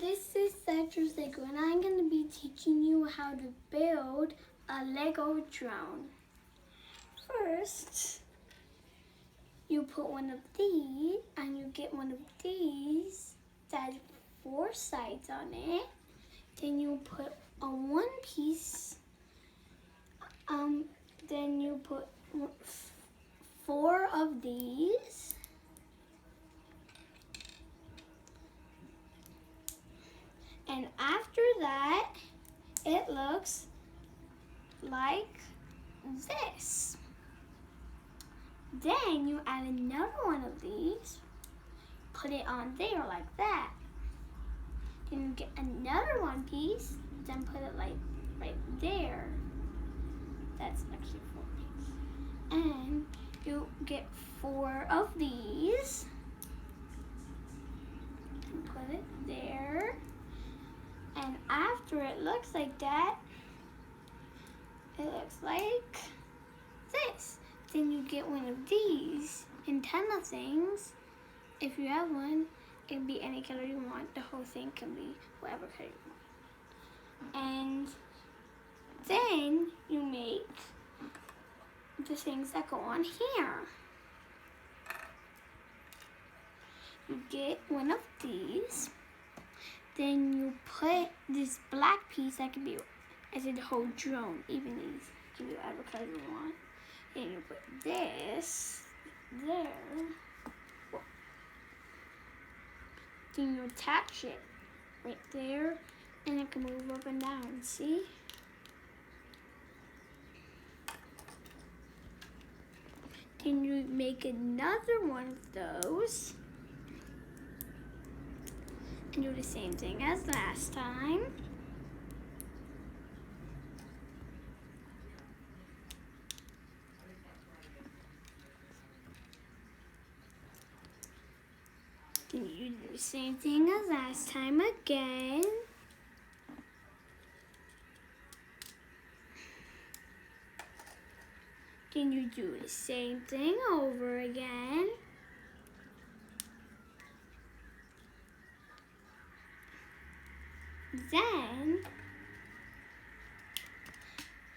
this is Thatcher's Lego, and I'm going to be teaching you how to build a Lego drone. First, you put one of these, and you get one of these that has 4 sides on it. Then you put on one piece, then you put 4 of these. And after that, it looks like this. Then you add another one of these, put it on there like that. Then you get another one piece, then put it like right there. That's actually 4 pieces. And you get 4 of these, and put it there. And after it looks like that, it looks like this. Then you get one of these antenna things. If you have one, it can be any color you want. The whole thing can be whatever color you want. And then you make the things that go on here. You get one of these. Then you put this black piece that can be, as in the whole drone, even these, can be whatever color you want. Then you put this there. Then you attach it right there, and it can move up and down, see? Then you make another one of those. And do the same thing as last time. Then you do the same thing as last time again. Then you do the same thing over again. Then,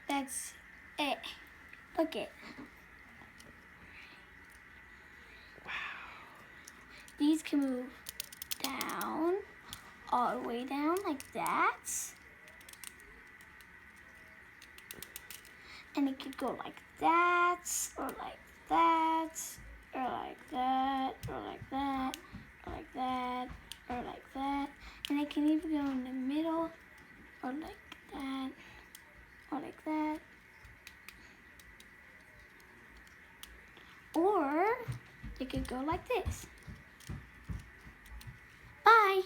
that's it. Look it. Wow. These can move down, all the way down like that. And it could go like that, or like that, or like that, or like that, or like that, or like that. And it can even go in the middle, or like that, or like that. Or it could go like this. Bye.